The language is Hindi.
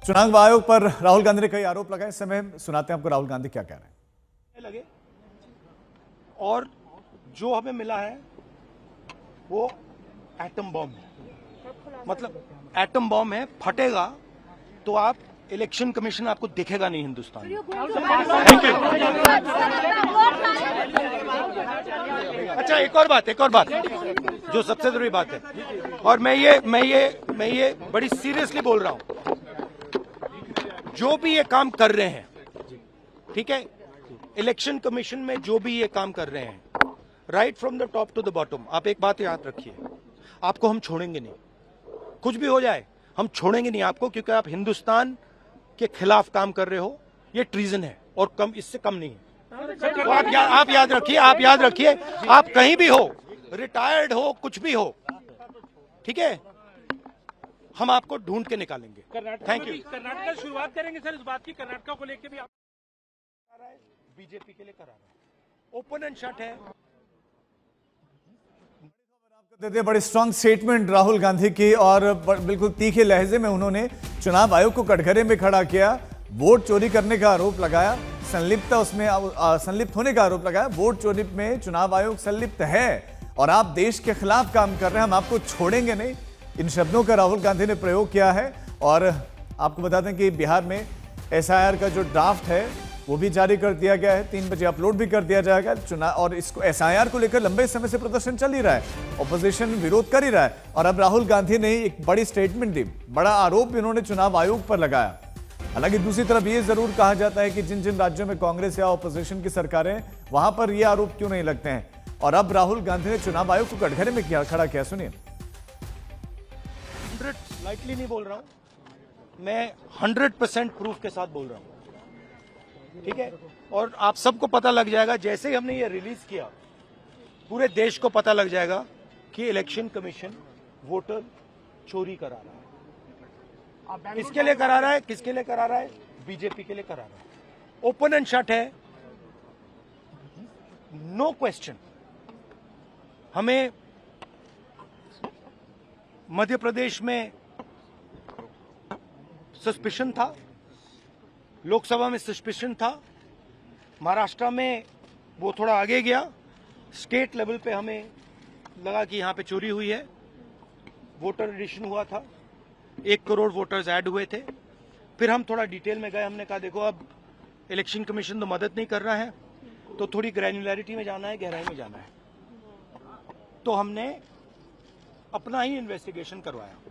चुनाव आयोग पर राहुल गांधी ने कई आरोप लगाए। इस समय सुनाते हैं आपको राहुल गांधी क्या कह रहे हैं। लगे और जो हमें मिला है वो एटम बॉम्ब है, मतलब एटम बॉम्ब है, फटेगा तो आप इलेक्शन कमीशन आपको दिखेगा नहीं हिंदुस्तान में। Thank you. अच्छा, एक और बात जो सबसे जरूरी बात है, और मैं ये बड़ी सीरियसली बोल रहा हूं, जो भी ये काम कर रहे हैं, ठीक है, इलेक्शन कमीशन में जो भी ये काम कर रहे हैं, right from the top to the bottom, आप एक बात याद रखिए, आपको हम छोड़ेंगे नहीं। कुछ भी हो जाए हम छोड़ेंगे नहीं आपको, क्योंकि आप हिंदुस्तान के खिलाफ काम कर रहे हो। ये ट्रीजन है और कम, इससे कम नहीं है। तो आप याद रखिए, आप कहीं भी हो, रिटायर्ड हो, कुछ भी हो, ठीक है, हम आपको ढूंढ के निकालेंगे। Thank you. कर्नाटक शुरुआत करेंगे सर इस बात की, कर्नाटक को लेकर भी आप बीजेपी के लिए करा रहा है, ओपन एंड शट है। देते बड़ी स्ट्रांग स्टेटमेंट राहुल गांधी की, और बिल्कुल तीखे लहजे में उन्होंने चुनाव आयोग को कटघरे में खड़ा किया। वोट चोरी करने का आरोप लगाया, संलिप्त होने का आरोप लगाया। वोट चोरी में चुनाव आयोग संलिप्त है और आप देश के खिलाफ काम कर रहे हैं, हम आपको छोड़ेंगे नहीं। इन शब्दों का राहुल गांधी ने प्रयोग किया है। और आपको बता दें कि बिहार में एसआईआर का जो ड्राफ्ट है वो भी जारी कर दिया गया है, 3 बजे अपलोड भी कर दिया जाएगा चुनाव। और इसको एसआईआर को लेकर लंबे समय से प्रदर्शन चल ही रहा है, ऑपोजिशन विरोध कर ही रहा है, और अब राहुल गांधी ने एक बड़ी स्टेटमेंट दी, बड़ा आरोप भी उन्होंने चुनाव आयोग पर लगाया। हालांकि दूसरी तरफ ये जरूर कहा जाता है कि जिन जिन राज्यों में कांग्रेस या ऑपोजिशन की सरकारें, वहां पर ये आरोप क्यों नहीं लगते हैं। और अब राहुल गांधी ने चुनाव आयोग को कटघरे में खड़ा किया, सुनिए। 100 लाइटली नहीं बोल रहा हूं मैं, 100% प्रूफ के साथ बोल रहा हूं, ठीक है। और आप सबको पता लग जाएगा, जैसे ही हमने ये रिलीज किया, पूरे देश को पता लग जाएगा कि इलेक्शन कमीशन वोटर चोरी करा रहा है। किसके लिए करा रहा है? बीजेपी के लिए करा रहा है। ओपन एंड शट है, नो क्वेश्चन। हमें मध्य प्रदेश में सस्पिशन था, लोकसभा में सस्पिशन था, महाराष्ट्र में वो थोड़ा आगे गया, स्टेट लेवल पे हमें लगा कि यहां पे चोरी हुई है। वोटर एडिशन हुआ था, 1 करोड़ वोटर्स ऐड हुए थे। फिर हम थोड़ा डिटेल में गए, हमने कहा देखो अब इलेक्शन कमीशन तो मदद नहीं कर रहा है, तो थोड़ी ग्रैन्युलैरिटी में जाना है, गहराई में जाना है, तो हमने अपना ही इन्वेस्टिगेशन करवाया।